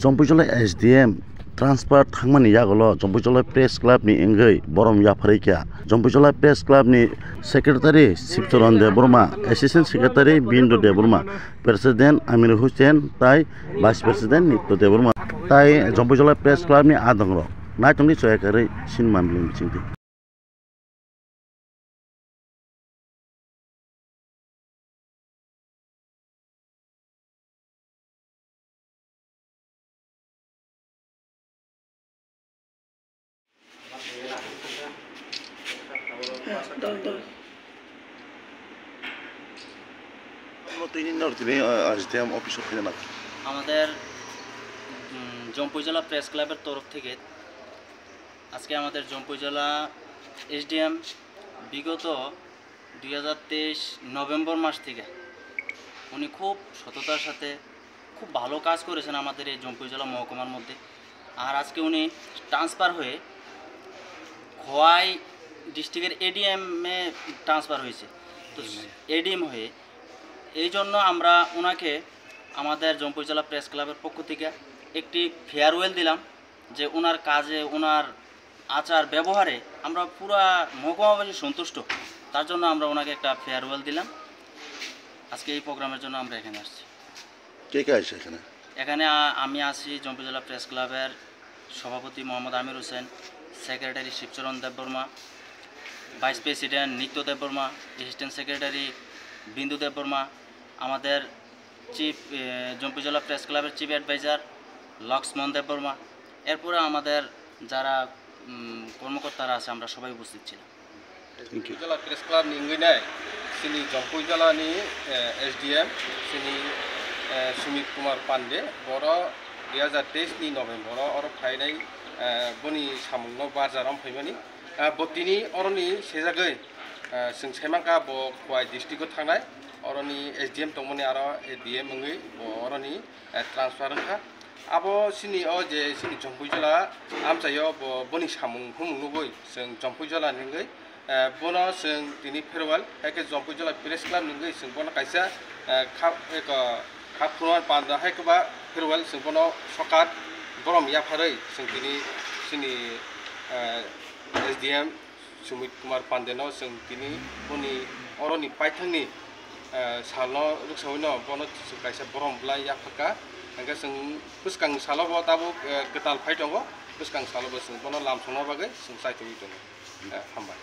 जम्पुजला SDM transfer थांमानि यागलो जम्पुजला press club नि एंगै बरम याफारैखा जम्पुजला press club नि secretary Shivcharan Debbarma assistant secretary बिंदु देबबर्मा प्रेसिडेंट आमिर हुसैन ताई वाइस प्रेसिडेंट नित्य देबबर्मा ताई जम्पुजला प्रेस क्लब नि आदंग्र नायतंनि सहायकारै सिनमानलि मिथिंति আমাদের জম্পুজলা প্রেস ক্লাবের তরফ থেকে আজকে আমাদের জম্পুজলা SDM বিগত 2023 নভেম্বর মাস থেকে উনি খুব সততার সাথে খুব ভালো কাজ করেছেন আমাদের এই জম্পুজলা মহকুমার মধ্যে। আর আজকে উনি ট্রান্সফার হয়ে খোয়াই ডিস্ট্রিক্টের ADM এ ট্রান্সফার হয়েছে। তো ADM হয়ে এই জন্য আমরা ওনাকে আমাদের জম্পুজলা প্রেস ক্লাবের পক্ষ থেকে একটি ফেয়ারওয়েল দিলাম যে ওনার কাজে ওনার আচার ব্যবহারে আমরা পুরা মহকুমাবাসী সন্তুষ্ট, তার জন্য আমরা ওনাকে একটা ফেয়ারওয়েল দিলাম। আজকে এই প্রোগ্রামের জন্য আমরা এখানে আসছি। কে কে আসছে এখানে? এখানে আমি আছি জম্পুজলা প্রেস ক্লাবের সভাপতি Mohammad Amir Hossain, secretary Shibcharan Debbarma, vice president Nitya Debbarma, assistant secretary Bindu Debbarma, আমাদের চিফ জম্পুজলা প্রেস ক্লাবের চিফ অ্যাডভাইজার লক্ষ্মণ দেববর্মা, এরপরে আমাদের যারা কর্মকর্তারা আছে আমরা সবাই উপস্থিত ছিলাম। জম্পুজলা প্রেস ক্লাব নিঙ্গিনাই সিনি জম্পুজলানি SDM সিনি সুমিত কুমার পান্ডে বড় 2023 नि नभेम्बर और फाइनाय बनि सामुंनो बाजाराव फैमानि बतिनि अरनि सेजागै जों सेमांका ब खवाइ डिस्ट्रिक्टआव थांनाय अरनि SDM दंमोन आरो ADM मंगै अरनि ट्रान्सफार खा आबो सिनि अ जे सिनि जम्पुजला आमचायो बनि सामुं हुमुनुबै जों जम्पुजला निंगै बनो जों दिनि फेरवाल हायके जम्पुजला प्रेस क्लाब निंगै जों बनो कायसा खापुरान पान्दा हायकबा फेरवाल जों बनो सकात बरम याफारै जों दिनि सिनि SDM सुमित कुमार पान्डेनो जों दिनि बनि अरनि पाइथांनि सालो रुक्सावैनो बनो कायसा बरम ब्ला याफाका हांगा जों पुसकां सालाबो दाबो गोताल फाइ दङ पुसकां सालाबो जों बनो लामसंनो बागै जों सायथ'यै दङ हामबाय।